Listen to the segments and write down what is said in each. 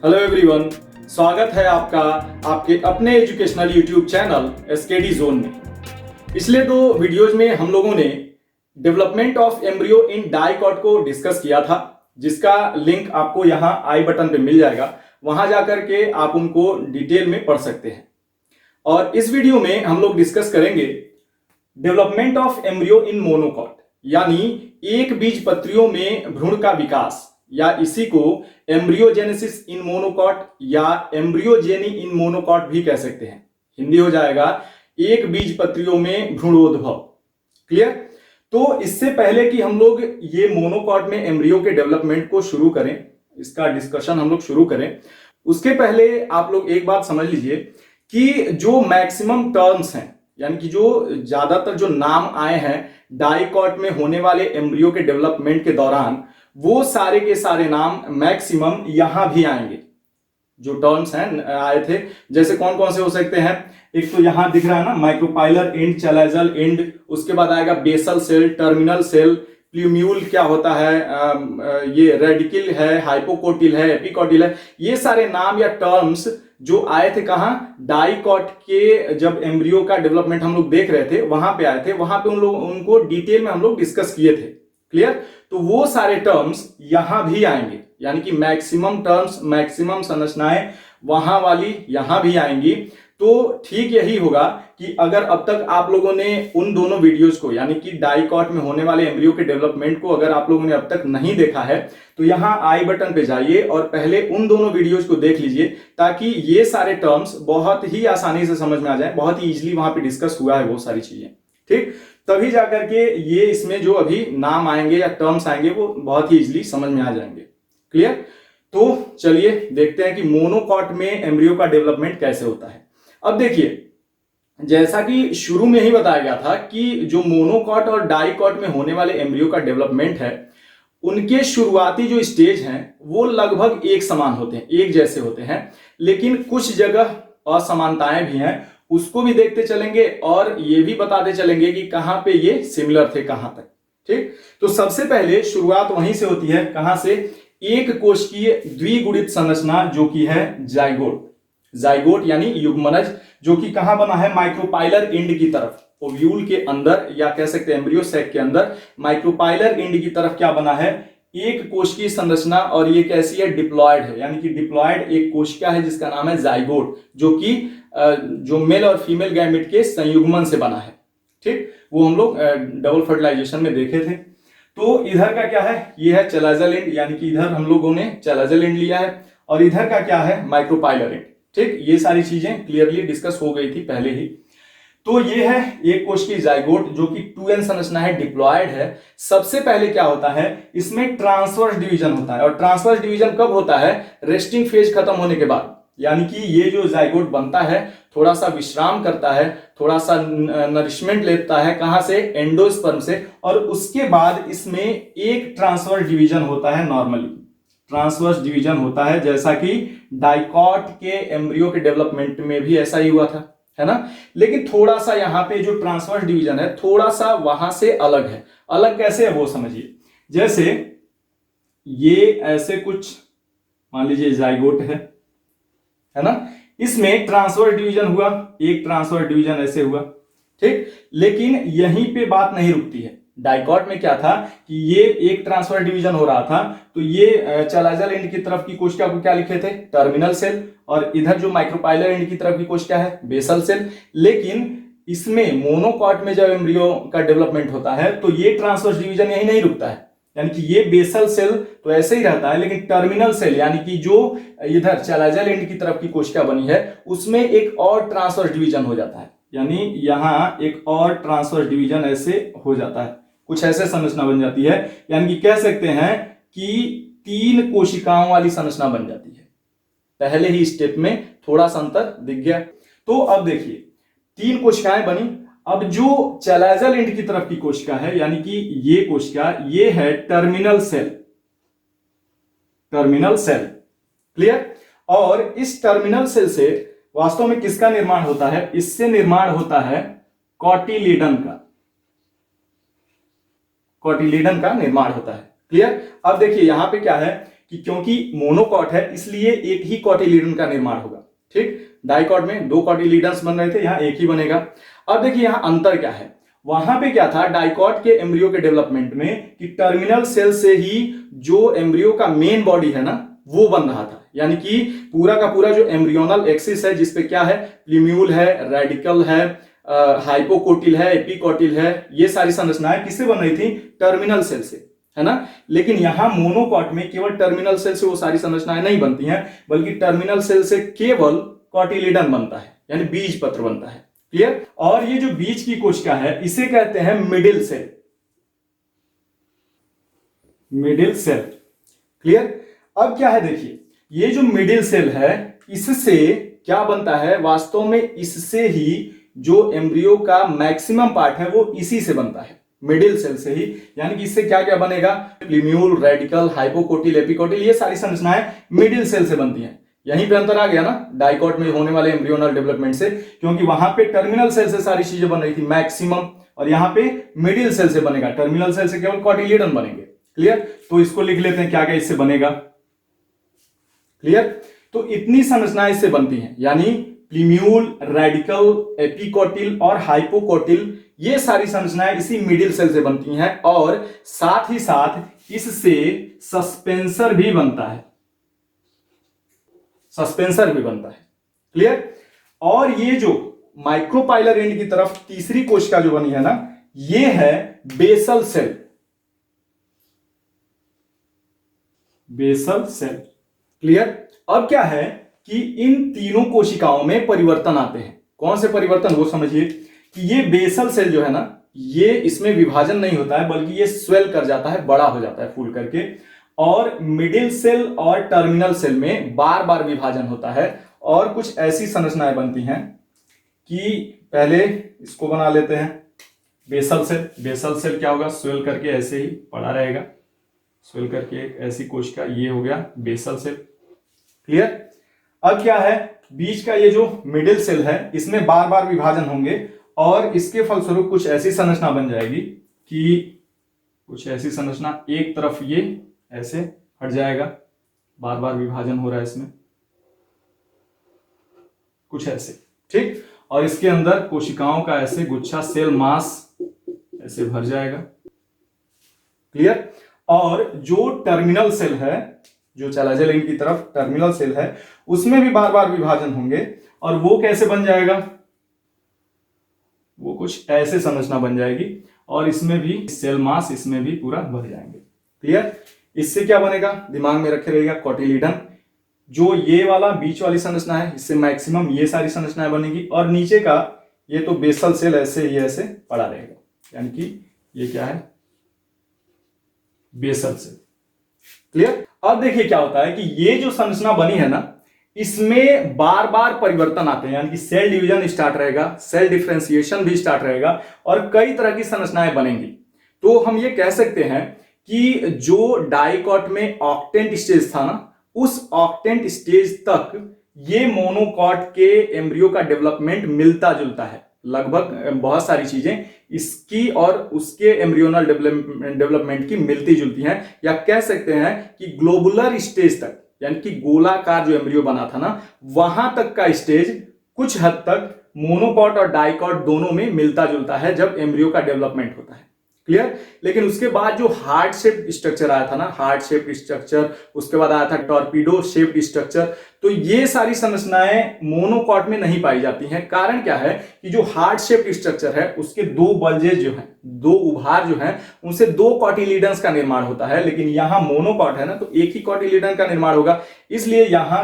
Hello everyone, स्वागत है आपका आपके अपने educational YouTube channel SKD zone में। पिछले दो वीडियोज में हम लोगों ने development of embryo in dicot को डिस्कस किया था, जिसका लिंक आपको यहाँ आई बटन पे मिल जाएगा। वहां जाकर के आप उनको डिटेल में पढ़ सकते हैं। और इस वीडियो में हम लोग डिस्कस करेंगे development of embryo in monocot, यानी एक बीज पत्रियों में भ्रूण का विकास, या इसी को एम्ब्रियोजेनेसिस इन मोनोकॉट या एम्ब्रियोजेनी इन मोनोकॉट भी कह सकते हैं। हिंदी हो जाएगा एक बीज पत्रियों में भ्रूणोद्भव। क्लियर? तो इससे पहले कि हम लोग ये मोनोकॉट में एम्ब्रियो के डेवलपमेंट को शुरू करें, इसका डिस्कशन हम लोग शुरू करें, उसके पहले आप लोग एक बात समझ लीजिए कि जो मैक्सिमम टर्म्स हैं, यानी कि जो ज्यादातर जो नाम आए हैं डाइकॉट में होने वाले एम्ब्रियो के डेवलपमेंट के दौरान, वो सारे के सारे नाम मैक्सिमम यहां भी आएंगे। जो टर्म्स हैं आए थे, जैसे कौन कौन से हो सकते हैं, एक तो यहां दिख रहा है ना, माइक्रोपाइलर एंड, चैलाजल एंड, उसके बाद आएगा basal cell, terminal cell, plumule क्या होता है, ये रेडिकल है, हाइपोकोटिल है, एपिकोटिल है। ये सारे नाम या टर्म्स जो आए थे कहां, डाइकॉट के जब एम्ब्रियो का डेवलपमेंट हम लोग देख रहे थे वहां पे आए थे। वहां पे उनको डिटेल में हम लोग डिस्कस किए थे। क्लियर? तो वो सारे टर्म्स यहां भी आएंगे, यानी कि मैक्सिमम टर्म्स, मैक्सिमम संरचनाएं वहां वाली यहां भी आएंगी। तो ठीक यही होगा कि अगर अब तक आप लोगों ने उन दोनों वीडियोस को, यानी कि डाइकॉट में होने वाले एम्ब्रियो के डेवलपमेंट को अगर आप लोगों ने अब तक नहीं देखा है, तो यहां आई बटन पे जाइए और पहले उन दोनों वीडियोस को देख लीजिए, ताकि ये सारे टर्म्स बहुत ही आसानी से समझ में आ जाए। बहुत ही इजीली वहां पे डिस्कस हुआ है वो सारी चीजें। ठीक? तभी जाकर के ये इसमें जो अभी नाम आएंगे या टर्म्स आएंगे वो बहुत ही इजीली समझ में आ जाएंगे। क्लियर? तो चलिए देखते हैं कि मोनोकॉट में एम्ब्रियो का डेवलपमेंट कैसे होता है। अब देखिए, जैसा कि शुरू में ही बताया गया था कि जो मोनोकॉट और डाइकॉट में होने वाले एम्ब्रियो का डेवलपमेंट है, उनके शुरुआती जो स्टेज हैं वो लगभग एक समान होते हैं, एक जैसे होते हैं, लेकिन कुछ जगह असमानताएं भी हैं, उसको भी देखते चलेंगे और ये भी बताते चलेंगे कि कहां पे ये सिमिलर थे, कहां तक। ठीक? तो सबसे पहले शुरुआत वहीं से होती है, कहां से, एक कोशिकीय द्विगुणित संरचना जो कि है जाइगोट। जाइगोट यानी युग्मनज, जो कि कहां बना है, माइक्रोपाइलर एंड की तरफ, ओव्यूल के अंदर, या कह सकते हैं एम्ब्रियो सैक के अंदर माइक्रोपाइलर एंड की तरफ क्या बना है, एक कोशिकीय संरचना। और ये कैसी है, डिप्लॉयड है, यानी कि डिप्लॉयड एक कोशिका है जिसका नाम है जाइगोट, जो कि जो मेल और फीमेल गैमेट के संयुग्मन से बना है। ठीक? वो हम लोग डबल फर्टिलाइजेशन में देखे थे। तो इधर का क्या है, ये है चैलाजल एंड, यानी कि इधर हम लोगों ने चैलाजल एंड लिया है, और इधर का क्या है, माइक्रोपाइलर एंड। ठीक? ये सारी चीजें क्लियरली डिस्कस हो गई थी पहले ही। तो ये है एक कोशिकीय जाइगोट जो कि 2n संरचना है, डिप्लॉयड है। सबसे पहले क्या होता है, इसमें ट्रांसवर्स डिवीजन होता है। और ट्रांसवर्स डिवीजन कब होता है, रेस्टिंग फेज खत्म होने के बाद, यानी कि ये जो जाइगोट बनता है थोड़ा सा विश्राम करता है, थोड़ा सा नरिशमेंट लेता है, कहां से, एंडोस्पर्म से, और उसके बाद इसमें एक ट्रांसवर्स डिवीजन होता है। नॉर्मली ट्रांसवर्स डिवीजन होता है, जैसा कि डाइकॉट के एम्ब्रियो के डेवलपमेंट में भी ऐसा ही हुआ था, है ना। लेकिन थोड़ा सा यहां पे जो ट्रांसवर्स डिवीजन है थोड़ा सा वहां से अलग है। अलग कैसे है वो समझिए। जैसे ये ऐसे कुछ मान लीजिए जाइगोट है ना, इसमें ट्रांसवर्स डिवीजन हुआ, एक ट्रांसवर्स डिवीजन ऐसे हुआ। ठीक? लेकिन यहीं पे बात नहीं रुकती है। डाइकॉट में क्या था कि ये एक ट्रांसफर डिवीजन हो रहा था, तो ये चैलाजल एंड की तरफ की कोशिका को क्या लिखे थे, टर्मिनल सेल, और इधर जो माइक्रोपाइलर एंड की तरफ की कोशिका है, बेसल सेल। लेकिन इसमें मोनोकॉट में जब एम्ब्रियो का डेवलपमेंट होता है तो ये ट्रांसवर्स डिवीजन यही नहीं रुकता है, यानी कि ये बेसल सेल तो ऐसे ही रहता है, लेकिन टर्मिनल सेल यानी कि जो इधर चैलाजल एंड की तरफ की कोशिका बनी है उसमें एक और ट्रांसवर्स डिवीजन हो जाता है, यानी यहां एक और ट्रांसवर्स डिवीजन ऐसे हो जाता है, कुछ ऐसे संरचना बन जाती है। यानी कि कह सकते हैं कि 3 कोशिकाओं वाली संरचना बन जाती है। पहले ही स्टेप में थोड़ा सा अंतर दिख गया। तो अब देखिए 3 कोशिकाएं बनी। अब जो चैलाजल एंड की तरफ की कोशिका है, यानी कि ये कोशिका, ये है terminal cell. Terminal cell, clear. और इस टर्मिनल सेल से वास्तव में किसका निर्माण होता है, इससे निर्माण होता है कॉटिलीडन का। कॉटिलीडन का निर्माण होता है। क्लियर। अब देखिए यहां पे क्या है कि क्योंकि मोनोकॉट है इसलिए एक ही कॉटिलीडन का निर्माण होगा। ठीक, डाइकॉट में 2 कॉटिलीडन्स बन रहे थे, यहां एक ही बनेगा। अब देखिए यहां अंतर क्या है, वहां पे क्या था डाइकॉट के एम्ब्रियो के डेवलपमेंट में कि टर्मिनल सेल से ही जो एम्ब्रियो का मेन बॉडी है ना वो बन रहा था, यानी कि पूरा का पूरा जो एम्ब्रियोनल एक्सिस है जिसपे क्या है, प्लीम्यूल है, रेडिकल है, हाइपोकोटिल है, एपिकोटिल है, ये सारी संरचनाएं किससे बन रही थी, टर्मिनल सेल से, है ना। लेकिन यहां मोनोकॉट में केवल टर्मिनल सेल से वो सारी संरचनाएं नहीं बनती हैं, बल्कि टर्मिनल सेल से केवल कॉटिलीडन बनता है, यानी बीज पत्र बनता है। क्लियर। और ये जो बीज की कोशिका है इसे कहते हैं middle cell, middle cell. Clear. अब क्या है देखिए, ये जो मिडिल सेल है इससे क्या बनता है, वास्तव में इससे ही जो एम्ब्रियो का मैक्सिमम पार्ट है वो इसी से बनता है, मिडिल सेल से ही। यानी कि इससे क्या क्या बनेगा, प्लीम्यूल, रेडिकल, हाइपोकोटिल, एपिकोटिल, ये सारी संरचनाएं मिडिल सेल से बनती हैं। यहीं पे अंतर आ गया ना डाइकॉट में होने वाले एम्ब्रियोनल डेवलपमेंट से, क्योंकि वहां पे टर्मिनल सेल से सारी चीजें बन रही थी मैक्सिमम, और यहां पे मिडिल सेल से बनेगा, टर्मिनल सेल से केवल कॉटिलीडन बनेंगे। क्लियर। तो इसको लिख लेते हैं क्या क्या इससे बनेगा। क्लियर। तो इतनी संरचनाएं इससे बनती हैं, यानी प्लीम्यूल, रेडिकल, एपिकोटिल और हाइपोकोटिल, ये सारी संरचनाएं इसी मिडिल सेल से बनती हैं, और साथ ही साथ इससे सस्पेंसर भी बनता है, सस्पेंसर भी बनता है। क्लियर। और ये जो माइक्रोपाइलर एंड की तरफ तीसरी कोशिका जो बनी है ना, ये है basal cell, basal cell. Clear. अब क्या है कि इन तीनों कोशिकाओं में परिवर्तन आते हैं। कौन से परिवर्तन, वो समझिए कि ये बेसल सेल जो है ना, ये इसमें विभाजन नहीं होता है, बल्कि ये स्वेल कर जाता है, बड़ा हो जाता है फूल करके, और मिडिल सेल और टर्मिनल सेल में बार बार विभाजन होता है, और कुछ ऐसी संरचनाएं बनती हैं कि पहले इसको बना लेते हैं बेसल सेल। बेसल सेल क्या होगा, स्वेल करके ऐसे ही पड़ा रहेगा, स्वेल करके एक ऐसी कोशिका, ये हो गया बेसल सेल। क्लियर। अब क्या है, बीच का ये जो मिडिल सेल है इसमें बार बार विभाजन होंगे, और इसके फलस्वरूप कुछ ऐसी संरचना बन जाएगी कि कुछ ऐसी संरचना, एक तरफ ये ऐसे हट जाएगा, बार बार विभाजन हो रहा है इसमें, कुछ ऐसे। ठीक। और इसके अंदर कोशिकाओं का ऐसे गुच्छा, सेल मास ऐसे भर जाएगा। क्लियर। और जो टर्मिनल सेल है, जो चलाजेल की तरफ टर्मिनल सेल है, उसमें भी बार बार विभाजन होंगे, और वो कैसे बन जाएगा, वो कुछ ऐसे संरचना बन जाएगी, और इसमें भी सेल मास इसमें भी पूरा भर जाएंगे। क्लियर। इससे क्या बनेगा, दिमाग में रखे रहेगा, कॉटिलीडन। जो ये वाला बीच वाली संरचना है इससे मैक्सिमम ये सारी संरचनाएं बनेगी, और नीचे का ये तो बेसल सेल ऐसे ही ऐसे पड़ा रहेगा, यानी कि ये क्या है, बेसल सेल। क्लियर। अब देखिए क्या होता है कि ये जो संरचना बनी है ना, इसमें बार बार परिवर्तन आते हैं, यानी कि सेल डिवीजन स्टार्ट रहेगा, सेल डिफरेंशिएशन भी स्टार्ट रहेगा, और कई तरह की संरचनाएं बनेंगी। तो हम ये कह सकते हैं कि जो डाइकॉट में ऑक्टेंट स्टेज था ना, उस ऑक्टेंट स्टेज तक ये मोनोकॉट के एम्ब्रियो का डेवलपमेंट मिलता जुलता है, लगभग बहुत सारी चीजें इसकी और उसके एम्ब्रियोनल डेवलपमेंट की मिलती जुलती हैं, या कह सकते हैं कि ग्लोबुलर स्टेज तक, यानी कि गोलाकार जो एम्ब्रियो बना था ना, वहां तक का स्टेज कुछ हद तक मोनोकॉट और डाइकॉट दोनों में मिलता जुलता है जब एम्ब्रियो का डेवलपमेंट होता है। क्लियर। लेकिन उसके बाद जो हार्ट शेप्ड स्ट्रक्चर आया था ना, हार्ट शेप्ड स्ट्रक्चर, उसके बाद आया था टॉर्पीडो शेप्ड स्ट्रक्चर, तो ये सारी संरचनाएं मोनोकॉट में नहीं पाई जाती हैं। कारण क्या है कि जो हार्ट शेप्ड स्ट्रक्चर है उसके 2 बल्जेज जो हैं, 2 उभार जो हैं, उनसे 2 कॉटिलीडन्स का निर्माण होता है, लेकिन यहां मोनोकॉट है ना, तो एक ही कॉटिलीडन का निर्माण होगा। इसलिए यहां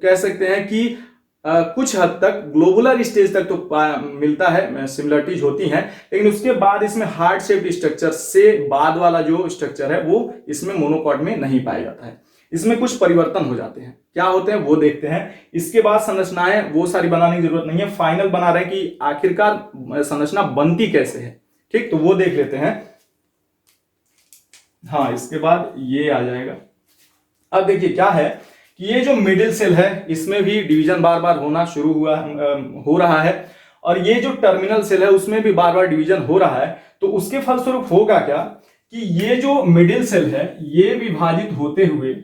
कह सकते हैं कि कुछ हद तक ग्लोबुलर स्टेज तक तो मिलता है, सिमिलरिटीज होती हैं, लेकिन उसके बाद इसमें हार्ट शेप्ड स्ट्रक्चर से बाद वाला जो स्ट्रक्चर है वो इसमें मोनोकॉट में नहीं पाया जाता है। इसमें कुछ परिवर्तन हो जाते हैं, क्या होते हैं वो देखते हैं। इसके बाद संरचनाएं वो सारी बनाने की जरूरत नहीं है, फाइनल बना रहे हैं कि आखिरकार संरचना बनती कैसे है। ठीक, तो वो देख लेते हैं। हाँ, इसके बाद ये आ जाएगा। अब देखिए क्या है कि ये जो मिडिल सेल है इसमें भी डिवीजन बार बार होना शुरू हो रहा है, और ये जो टर्मिनल सेल है उसमें भी बार बार डिवीजन हो रहा है। तो उसके फलस्वरूप होगा क्या कि ये जो मिडिल सेल है ये विभाजित होते हुए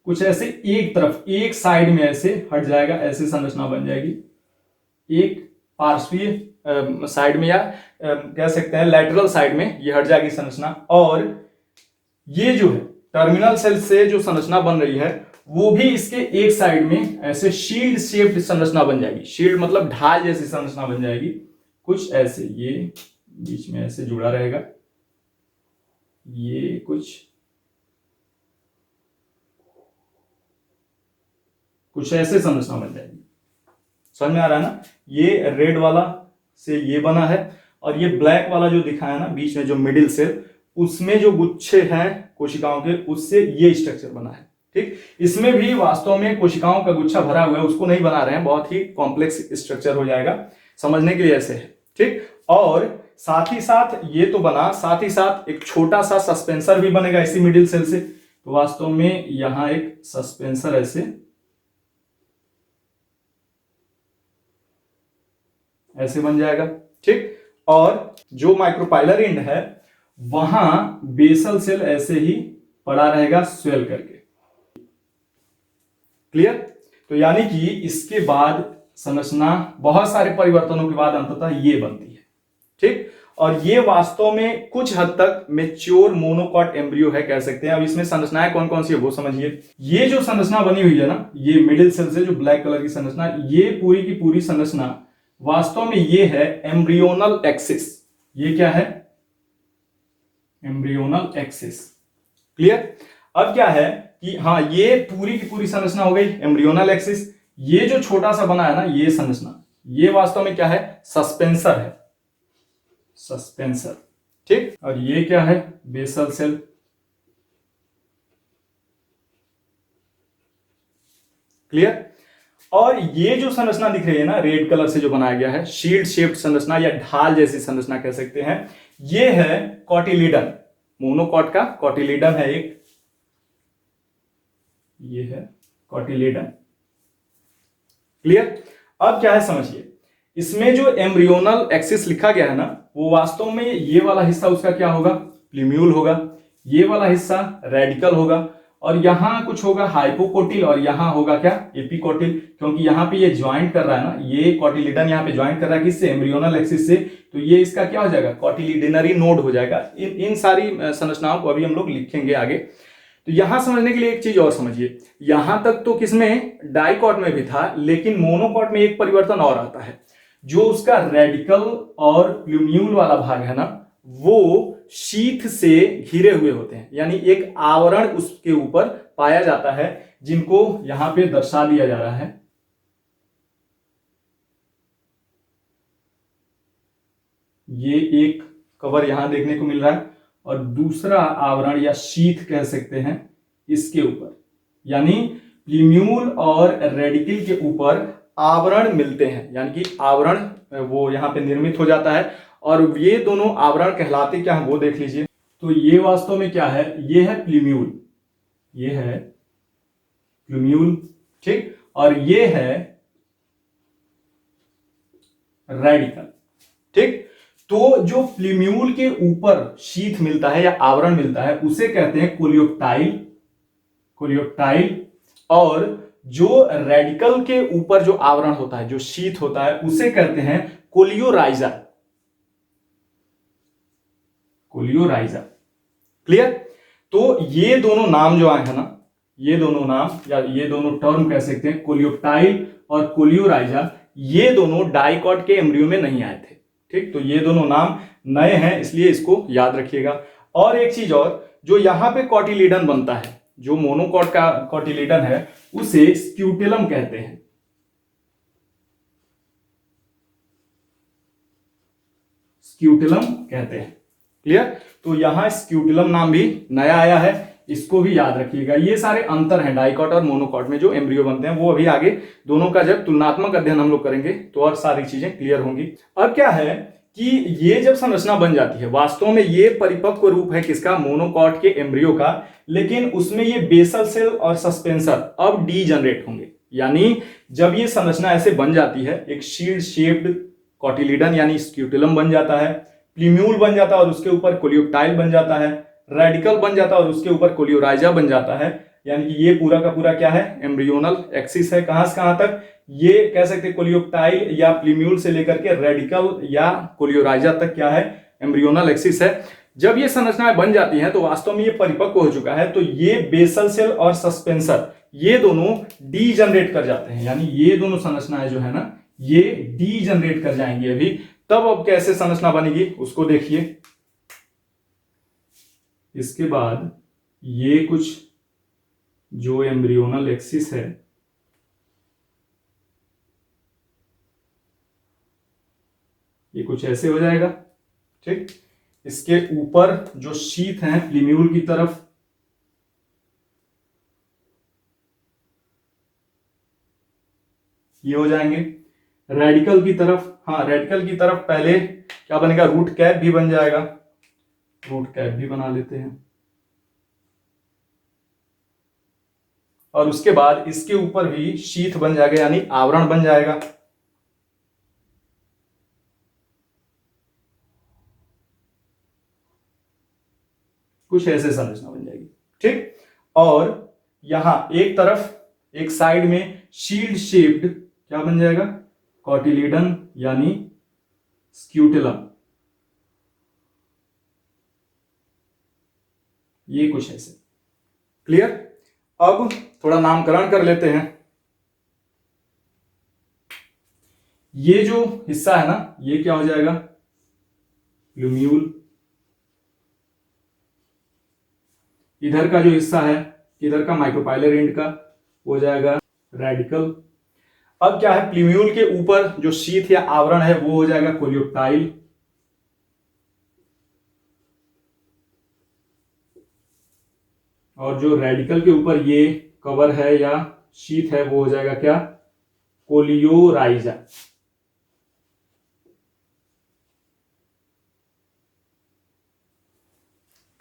कुछ ऐसे एक तरफ, एक साइड में ऐसे हट जाएगा, ऐसे संरचना बन जाएगी। एक पार्श्वीय साइड में या कह सकते हैं लैटरल साइड में ये हट जाएगी संरचना। और ये जो है टर्मिनल सेल से जो संरचना बन रही है वो भी इसके एक साइड में ऐसे शील्ड शेप्ड संरचना बन जाएगी। शील्ड मतलब ढाल जैसी संरचना बन जाएगी, कुछ ऐसे, ये बीच में ऐसे जुड़ा रहेगा, ये कुछ ऐसे संरचना बन जाएगी। समझ में आ रहा है ना? ये रेड वाला से ये बना है और ये ब्लैक वाला जो दिखा है ना बीच में जो मिडिल सेल, उसमें जो गुच्छे हैं कोशिकाओं के, उससे ये स्ट्रक्चर बना है। ठीक, इसमें भी वास्तव में कोशिकाओं का गुच्छा भरा हुआ है, उसको नहीं बना रहे हैं, बहुत ही कॉम्प्लेक्स स्ट्रक्चर हो जाएगा, समझने के लिए ऐसे है। ठीक, और साथ ही साथ ये तो बना, साथ ही साथ एक छोटा सा सस्पेंसर भी बनेगा इसी मिडिल सेल से। तो वास्तव में यहां एक सस्पेंसर ऐसे बन जाएगा। ठीक, और जो माइक्रोपाइलर एंड है वहां बेसल सेल ऐसे ही पड़ा रहेगा स्वेल करके। क्लियर? तो यानी कि इसके बाद संरचना बहुत सारे परिवर्तनों के बाद अंततः ये बनती है। ठीक, और ये वास्तव में कुछ हद तक मैच्योर मोनोकॉट एम्ब्रियो है, कह सकते हैं। अब इसमें संरचनाएं कौन कौन सी है वो समझिए। ये जो संरचना बनी हुई है ना, ये मिडिल सेल से जो ब्लैक कलर की संरचना, ये पूरी की पूरी संरचना वास्तव में ये है एम्ब्रियोनल एक्सिस। ये क्या है? Embryonal axis. क्लियर? अब क्या है कि हाँ, ये पूरी की पूरी संरचना हो गई एम्ब्रियोनल एक्सिस। ये जो छोटा सा बना है ना ये संरचना, ये वास्तव में क्या है? सस्पेंसर है, सस्पेंसर। ठीक, और ये क्या है? Basal cell. क्लियर? और ये जो संरचना दिख रही है ना रेड कलर से जो बनाया गया है, शील्ड शेप्ड संरचना या ढाल जैसी संरचना कह सकते हैं, ये है कॉटिलीडन। मोनोकॉट का कॉटिलीडन है एक, ये है कॉटिलीडन। क्लियर? अब क्या है समझिए, इसमें जो एम्ब्रियोनल एक्सिस लिखा गया है ना, वो वास्तव में ये वाला हिस्सा उसका क्या होगा? प्लीम्यूल होगा। ये वाला हिस्सा रेडिकल होगा और यहां कुछ होगा हाइपोकोटिल और यहां होगा क्या? एपिकोटिल, क्योंकि यहां पे ये ज्वाइंट कर रहा है ना, ये कॉटिलीडन यहां पे ज्वाइंट कर रहा है किससे? एम्ब्रियोनल एक्सिस से। तो ये इसका क्या हो जाएगा? कॉटिलीडनरी नोड हो जाएगा। इन सारी संरचनाओं को अभी हम लोग लिखेंगे आगे। तो यहां समझने के लिए एक चीज और समझिए, यहां तक तो किसमें? डाइकॉट में भी था, लेकिन मोनोकॉट में एक परिवर्तन और आता है। जो उसका रेडिकल और प्लूम्यूल वाला भाग है ना, वो शीथ से घिरे हुए होते हैं, यानी एक आवरण उसके ऊपर पाया जाता है, जिनको यहां पे दर्शा दिया जा रहा है। ये एक कवर यहां देखने को मिल रहा है और दूसरा आवरण या शीथ कह सकते हैं इसके ऊपर, यानी प्लीम्यूल और रेडिकल के ऊपर आवरण मिलते हैं, यानी कि आवरण वो यहां पे निर्मित हो जाता है। और ये दोनों आवरण कहलाते क्या है वो देख लीजिए। तो ये वास्तव में क्या है? ये है प्लीम्यूल, ये है प्लीम्यूल। ठीक, और ये है रेडिकल। ठीक, तो जो प्लीम्यूल के ऊपर शीथ मिलता है या आवरण मिलता है उसे कहते हैं कोलियोप्टाइल, कोलियोप्टाइल। और जो रेडिकल के ऊपर जो आवरण होता है, जो शीथ होता है, उसे कहते हैं कोलियोराइजा, कोलियोराइजा। क्लियर? तो ये दोनों नाम जो आए हैं ना, ये दोनों नाम या ये दोनों टर्म कह सकते हैं, कोलियोप्टाइल और कोलियोराइजा, ये दोनों डाइकॉट के एम्ब्रियो में नहीं आए थे। ठीक, तो ये दोनों नाम नए हैं, इसलिए इसको याद रखिएगा। और एक चीज और, जो यहां पे कॉटिलीडन बनता है, जो मोनोकॉट का कॉटिलीडन है, उसे स्क्यूटेलम कहते हैं। स्क्यूटेलम कहते हैं। क्लियर? तो यहां स्क्यूटेलम नाम भी नया आया है, इसको भी याद रखिएगा। ये सारे अंतर हैं डाइकॉट और मोनोकॉट में जो एम्ब्रियो बनते हैं, वो अभी आगे दोनों का जब तुलनात्मक अध्ययन हम लोग करेंगे तो और सारी चीजें क्लियर होंगी। अब क्या है कि ये जब संरचना बन जाती है, वास्तव में ये परिपक्व रूप है किसका? मोनोकॉट के एम्ब्रियो का, लेकिन उसमें ये बेसल सेल और सस्पेंसर अब डीजनरेट होंगे। यानी जब ये संरचना ऐसे बन जाती है, एक शील्ड शेप्ड कॉटिलीडन यानी स्क्यूटेलम बन जाता है, प्लीम्यूल बन जाता है और उसके ऊपर कोलियोप्टाइल बन जाता है, रेडिकल बन जाता है और उसके ऊपर कोलियोराइजा बन जाता है। यानी कि ये पूरा का पूरा क्या है, एम्ब्रियोनल एक्सिस है। कहां से कहां तक, ये कह सकते हैं कोलियोप्टाइल या प्लीम्यूल से लेकर के रेडिकल या कोलियोराइजा तक क्या है, एम्ब्रियोनल एक्सिस है। जब ये संरचनाएं बन जाती हैं तो वास्तव में ये परिपक्व हो चुका है, तो ये बेसल सेल और सस्पेंसर ये दोनों डीजनरेट कर जाते हैं। यानी ये दोनों संरचनाएं जो है ना, ये डीजनरेट कर जाएंगे अभी। तब अब कैसे संरचना बनेगी उसको देखिए। इसके बाद ये कुछ जो एम्ब्रियोनल एक्सिस है, ये कुछ ऐसे हो जाएगा, ठीक। इसके ऊपर जो शीथ हैं प्लीम्यूल की तरफ, ये हो जाएंगे। रेडिकल की तरफ, हाँ रेडिकल की तरफ पहले क्या बनेगा, रूट कैप भी बन जाएगा। रूट कैप भी बना लेते हैं और उसके बाद इसके ऊपर भी शीथ बन जाएगा, यानी आवरण बन जाएगा। कुछ ऐसे संरचना बन जाएगी, ठीक। और यहां एक तरफ, एक साइड में शील्ड शेप्ड क्या बन जाएगा, कॉटिलीडन यानी स्क्यूटेलम। ये कुछ ऐसे, क्लियर। अब थोड़ा नामकरण कर लेते हैं। ये जो हिस्सा है ना, ये क्या हो जाएगा, प्लूम्यूल। इधर का जो हिस्सा है, इधर का माइक्रोपाइलर एंड का हो जाएगा रेडिकल। अब क्या है, प्लूम्यूल के ऊपर जो शीथ या आवरण है वो हो जाएगा कोलियोप्टाइल। और जो रेडिकल के ऊपर ये कवर है या शीथ है वो हो जाएगा क्या, कोलियोराइजा।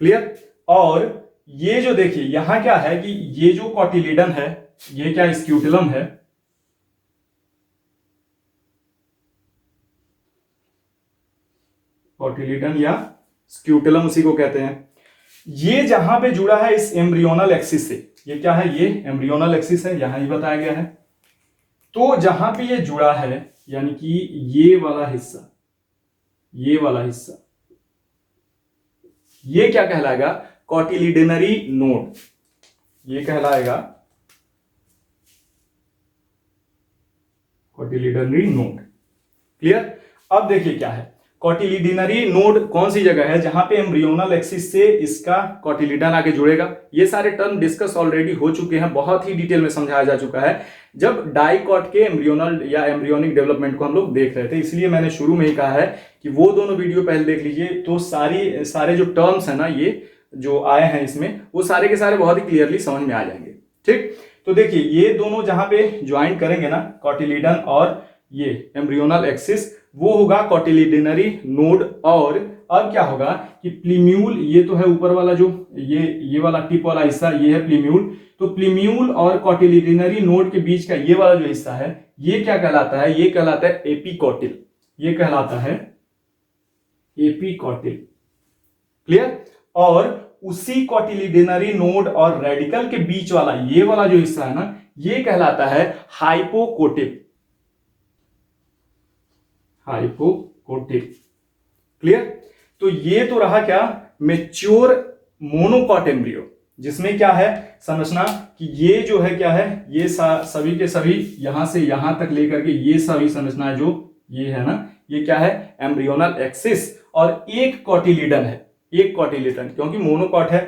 क्लियर। और ये जो देखिए यहां क्या है कि ये जो कॉटिलीडन है, ये क्या स्क्यूटेलम है, कॉटिलीडन या स्क्यूटेलम उसी को कहते हैं। ये जहां पे जुड़ा है इस एम्ब्रियोनल एक्सिस से, ये क्या है, ये एम्ब्रियोनल एक्सिस है, यहां ही बताया गया है। तो जहां पे ये जुड़ा है, यानी कि ये वाला हिस्सा, ये वाला हिस्सा, ये क्या कहलाएगा, कॉटिलिडनरी नोड। ये कहलाएगा कॉटिलिडनरी नोड। क्लियर। अब देखिए क्या है, कॉटिलिडनरी नोड कौन सी जगह है, जहां पे एम्ब्रियोनल एक्सिस से इसका कॉटिलिडन आके जुड़ेगा। ये सारे टर्म डिस्कस ऑलरेडी हो चुके हैं, बहुत ही डिटेल में समझाया जा चुका है जब डाइकॉट के एम्ब्रियोनल या एम्ब्रियोनिक डेवलपमेंट को हम लोग देख रहे थे। इसलिए मैंने शुरू में ही कहा है कि वो दोनों वीडियो पहले देख लीजिए, तो सारे जो टर्म्स है ना, ये जो आए हैं इसमें, वो सारे के सारे बहुत ही क्लियरली समझ में आ जाएंगे, ठीक। तो देखिए ये दोनों जहां पे ज्वाइन करेंगे ना, कॉटिलिडन और ये एम्ब्रियोनल एक्सिस, वो होगा कॉटिलिडनरी नोड। और अब क्या होगा कि प्लीम्यूल, ये तो है ऊपर वाला जो ये वाला टिप वाला हिस्सा, ये है प्लीम्यूल। तो प्लीम्यूल और कॉटिलिडनरी नोड के बीच का ये वाला जो हिस्सा है, ये क्या कहलाता है, ये कहलाता है एपिकॉटिल। ये कहलाता है एपिकॉटिल। क्लियर। और उसी कॉटिलिडनरी नोड और रेडिकल के बीच वाला ये वाला जो हिस्सा है ना, ये कहलाता है हाइपोकोटिल। हाइपोकोटिल। क्लियर। तो ये तो रहा क्या, मेच्योर मोनोकॉट एम्ब्रियो, जिसमें क्या है संरचना कि ये जो है क्या है, ये सभी के सभी यहां से यहां तक लेकर के ये सभी संरचनाएं जो ये है ना, ये क्या है, एम्ब्रियोनल एक्सिस। और एक कॉटिलिडन है, एक कॉटिलिडन, क्योंकि मोनोकॉट है,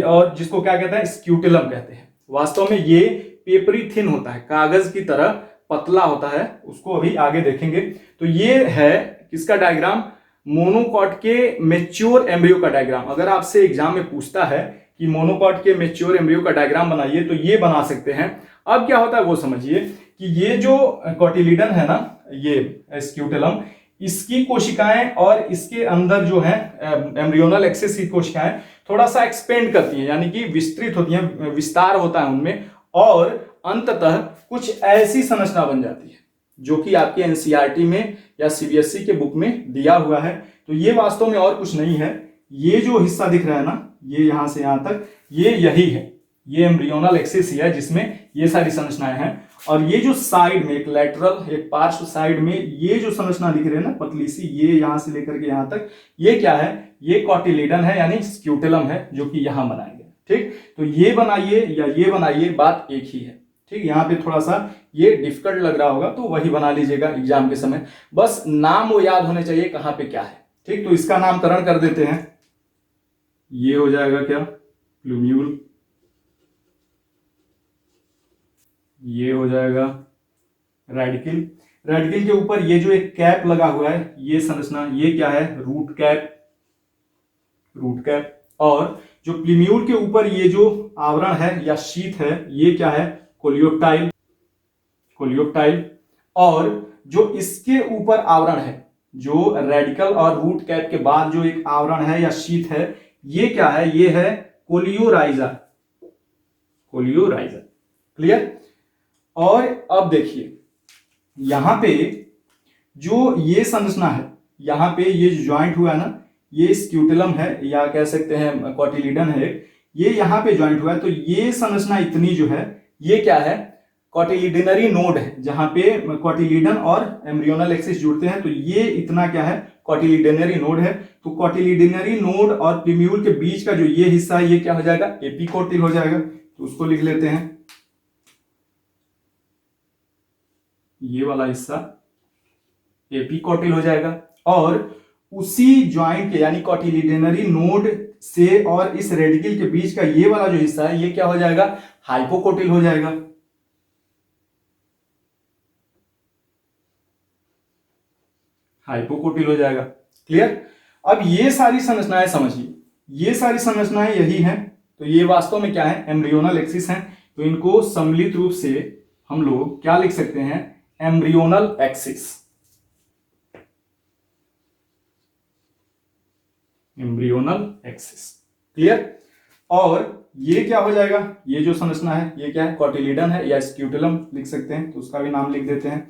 और जिसको क्या कहते हैं, स्क्यूटेलम कहते हैं। वास्तव में ये पेपरी थिन होता है, कागज की तरह पतला होता है, उसको अभी आगे देखेंगे। तो ये है किसका डायग्राम, मोनोकॉट के मेच्योर एम्ब्रियो का डायग्राम। अगर आपसे एग्जाम में पूछता है कि मोनोकॉट के मेच्योर एम्ब्रियो का डायग्राम बनाइए, तो ये बना सकते हैं। अब क्या होता है वो समझिए कि ये जो कॉटिलिडन है ना, ये स्क्यूटेलम, इसकी कोशिकाएं और इसके अंदर जो है एम्ब्रियोनल एक्सिस की कोशिकाएं थोड़ा सा एक्सपेंड करती हैं, यानी कि विस्तृत होती हैं, विस्तार होता है उनमें, और अंततः कुछ ऐसी संरचना बन जाती है। जो कि आपके एनसीईआरटी में या सीबीएसई के बुक में दिया हुआ है। तो ये वास्तव में और कुछ नहीं है, ये जो हिस्सा दिख रहा है ना, ये यहां से यहां तक, ये यही है, ये एम्ब्रियोनल एक्सिस ही है जिसमें ये सारी संरचनाएं हैं। और ये जो साइड में एक लैटरल, एक पार्श्व साइड में ये जो संरचना दिख रही है ना पतली सी, ये यहां से लेकर के यहां तक, ये क्या है, ये कॉटिलीडन है यानी स्क्यूटेलम है, जो कि यहां बनाएंगे। ठीक, तो ये बनाइए या ये बनाइए, बात एक ही है। ठीक, यहाँ पे थोड़ा सा ये डिफिकल्ट लग रहा होगा तो वही बना लीजिएगा एग्जाम के समय, बस नाम वो याद होने चाहिए कहाँ पे क्या है। ठीक, तो इसका नामकरण कर देते हैं, ये हो जाएगा क्या, प्लूम्यूल, ये हो जाएगा रेडिकल। रेडिकल के ऊपर ये जो एक कैप लगा हुआ है, ये संरचना, ये क्या है, रूट कैप, रूट कैप। और जो प्लूम्यूल के ऊपर ये जो आवरण है या शीथ है, ये क्या है, कोलियोप्टाइल, कोलियोप्टाइल। और जो इसके ऊपर आवरण है, जो रेडिकल और रूट कैप के बाद जो एक आवरण है या शीथ है, ये क्या है, ये है कोलियोराइजा, कोलियोराइजा। क्लियर। और अब देखिए यहां पे जो ये संरचना है, यहां पे ये ज्वाइंट हुआ है ना, ये स्क्यूटेलम है या कह सकते हैं कॉटिलीडन है, ये यहां पे ज्वाइंट हुआ है। तो ये संरचना इतनी जो है, ये क्या है, कॉटिलीडनरी नोड है, जहां पे कॉटिलीडन और एम्ब्रियोनल एक्सिस जुड़ते हैं। तो ये इतना क्या है, कॉटिलीडनरी नोड है। तो कॉटिलीडनरी नोड और प्लूम्यूल के बीच का जो ये हिस्सा है, ये क्या हो जाएगा, एपिकोटिल हो जाएगा। तो उसको लिख लेते हैं, ये वाला हिस्सा एपिकोटिल हो जाएगा। और उसी ज्वाइंट के यानी कॉटिलीडनरी नोड से और इस रेडिकल के बीच का ये वाला जो हिस्सा है, ये क्या हो जाएगा, हाइपोकोटिल हो जाएगा। हाइपोकोटिल हो जाएगा। क्लियर। अब ये सारी संरचनाएं समझिए, ये सारी संरचनाएं यही हैं। तो ये वास्तव में क्या है, एम्ब्रियोनल एक्सिस हैं। तो इनको सम्मिलित रूप से हम लोग क्या लिख सकते हैं, embryonal axis, embryonal axis. Clear. और ये क्या हो जाएगा, ये जो संरचना है, ये क्या है, कॉटिलीडन है या स्क्यूटेलम लिख सकते हैं। तो उसका भी नाम लिख देते हैं,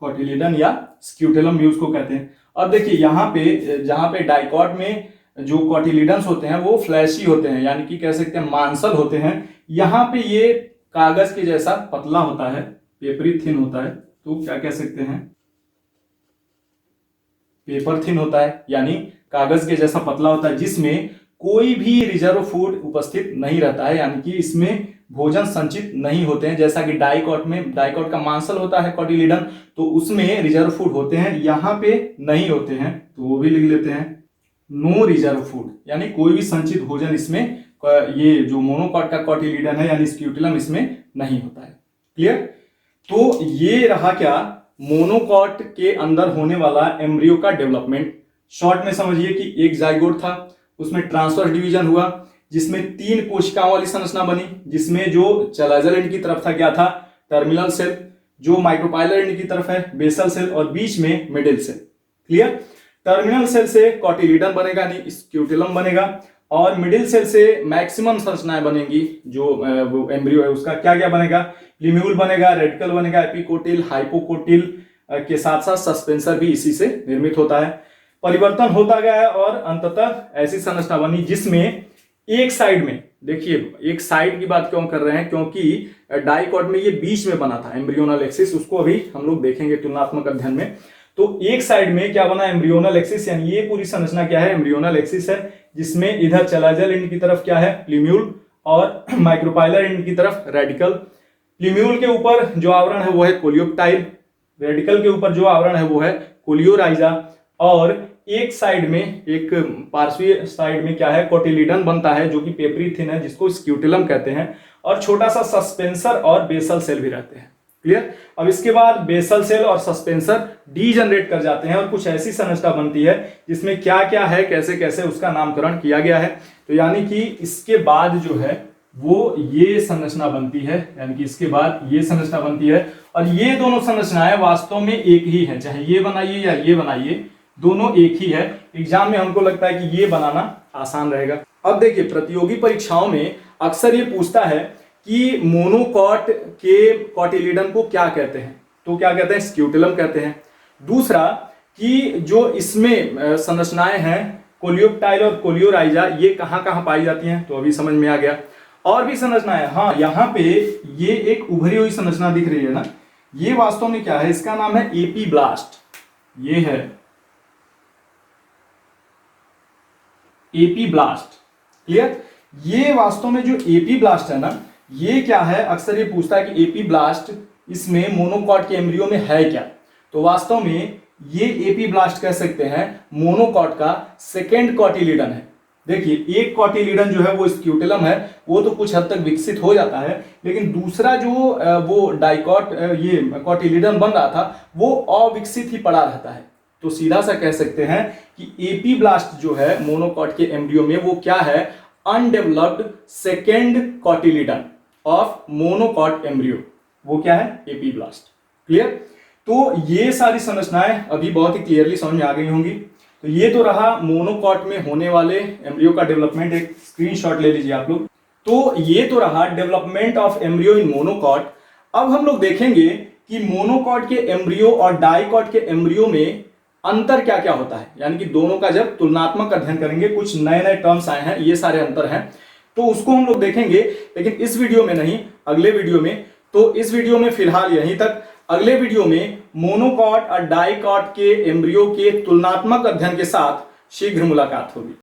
कॉटिलीडन या स्क्यूटेलम भी उसको कहते हैं। अब देखिए यहाँ पे, जहां पे डाइकॉट में जो कॉटिलीडन्स होते हैं वो फ्लैशी होते हैं, यानी कि कह सकते हैं मांसल होते हैं। यहाँ पे ये कागज के जैसा पतला होता है, पेपरी थिन होता है। तो क्या कह सकते हैं, पेपर थिन होता है, यानी कागज के जैसा पतला होता है, जिसमें कोई भी रिजर्व फूड उपस्थित नहीं रहता है, यानी कि इसमें भोजन संचित नहीं होते हैं। जैसा कि डाइकॉट में, डाइकॉट का मांसल होता है कॉटिलीडन, तो उसमें रिजर्व फूड होते हैं, यहाँ पे नहीं होते हैं। तो वो भी लिख लेते हैं, नो रिजर्व फूड, यानी कोई भी संचित भोजन इसमें, ये जो मोनोकॉट का कॉटिलीडन है यानी स्क्यूटेलम, इसमें नहीं होता है। क्लियर। तो ये रहा क्या, मोनोकॉट के अंदर होने वाला एम्ब्रियो का डेवलपमेंट। शॉर्ट में समझिए कि एक जाइगोट था, उसमें ट्रांसवर्स डिवीजन हुआ, जिसमें 3 कोशिकाओं वाली संरचना बनी, जिसमें जो चलाजल एंड की तरफ था क्या था, टर्मिनल सेल, जो माइक्रोपाइलर एंड की तरफ है बेसल सेल, और बीच में middle cell. Clear. Terminal cell से कॉटिलीडन बनेगा यानी स्क्यूटेलम बनेगा, और मिडिल सेल से मैक्सिमम संरचनाएं बनेंगी। जो वो एम्ब्रियो है उसका क्या क्या बनेगा, प्लूम्यूल बनेगा, रेडिकल बनेगा, एपिकोटिल, हाइपोकोटिल के साथ साथ सस्पेंसर भी इसी से निर्मित होता है। परिवर्तन होता गया है और अंततः ऐसी संरचना बनी जिसमें एक साइड में, देखिए एक साइड की बात क्यों कर रहे हैं, क्योंकि डाइकॉट में ये बीच में बना था एम्ब्रियोनल एक्सिस, उसको अभी हम लोग देखेंगे तुलनात्मक अध्ययन में। तो एक साइड में क्या बना, एम्ब्रियोनल एक्सिस, यानी ये पूरी संरचना क्या है, एम्ब्रियोनल एक्सिस है, जिसमें इधर चलाजल एंड की तरफ क्या है, प्लूम्यूल, और माइक्रोपाइलर एंड की तरफ रेडिकल। प्लूम्यूल के ऊपर जो आवरण है वो है कोलियोप्टाइल, रेडिकल के ऊपर जो आवरण है वो है कोलियोराइजा, और एक साइड में, एक पार्श्वीय साइड में क्या है, कोटिलीडन बनता है, जो कि पेपरी थिन है, जिसको स्क्यूटेलम कहते हैं, और छोटा सा सस्पेंसर और बेसल सेल भी रहते हैं। क्लियर। अब इसके बाद बेसल सेल और सस्पेंसर डीजनरेट कर जाते हैं और कुछ ऐसी संरचना बनती है जिसमें क्या क्या है, कैसे कैसे उसका नामकरण किया गया है। तो यानी कि इसके बाद जो है वो ये संरचना बनती है, यानी कि इसके बाद ये संरचना बनती है, और ये दोनों संरचनाएं वास्तव में एक ही है, चाहे ये बनाइए या ये बनाइए, दोनों एक ही है। एग्जाम में हमको लगता है कि ये बनाना आसान रहेगा। अब देखिए प्रतियोगी परीक्षाओं में अक्सर ये पूछता है कि मोनोकॉट के कॉटिलीडन को क्या कहते हैं, तो क्या कहते हैं, स्क्यूटेलम कहते हैं। दूसरा कि जो इसमें संरचनाएं हैं कोलियोप्टाइल और कोलियोराइजा, ये कहां कहां पाई जाती हैं, तो अभी समझ में आ गया। और भी संरचनाएं, हाँ यहां पे ये एक उभरी हुई संरचना दिख रही है ना, ये वास्तव में क्या है, इसका नाम है एपीब्लास्ट। ये है एपीब्लास्ट, क्लियर। ये वास्तव में जो एपीब्लास्ट है ना, ये क्या है, अक्सर ये पूछता है कि एपीब्लास्ट इसमें मोनोकॉट के एम्ब्रियो में है क्या, तो वास्तव में ये एपीब्लास्ट कह सकते हैं मोनोकॉट का सेकेंड कॉटिलीडन है। देखिए एक कॉटिलीडन जो है वो स्क्यूटेलम है, वो तो कुछ हद तक विकसित हो जाता है, लेकिन दूसरा जो वो डाइकॉट ये कॉटिलीडन बन रहा था वो अविकसित ही पड़ा रहता है। तो सीधा सा कह सकते हैं कि एपीब्लास्ट जो है मोनोकॉट के एम्ब्रियो में वो क्या है, undeveloped second cotyledon of monocot embryo, वो क्या है, एपीब्लास्ट, क्लियर। तो ये सारी संरचनाएं अभी बहुत ही क्लियरली समझ में आ गई होंगी। तो ये तो रहा मोनोकॉट में होने वाले एम्ब्रियो का डेवलपमेंट, एक स्क्रीनशॉट ले लीजिए आप लोग। तो ये तो रहा development of embryo in monocot. अब हम लोग देखेंगे कि मोनोकॉट के एम्ब्रियो और डाइकॉट के एम्ब्रियो में अंतर क्या क्या होता है, यानी कि दोनों का जब तुलनात्मक अध्ययन करेंगे, कुछ नए नए टर्म्स आए हैं, ये सारे अंतर हैं, तो उसको हम लोग देखेंगे, लेकिन इस वीडियो में नहीं, अगले वीडियो में। तो इस वीडियो में फिलहाल यहीं तक। अगले वीडियो में मोनोकॉट और डाइकॉट के एम्ब्रियो के तुलनात्मक अध्ययन के साथ शीघ्र मुलाकात होगी।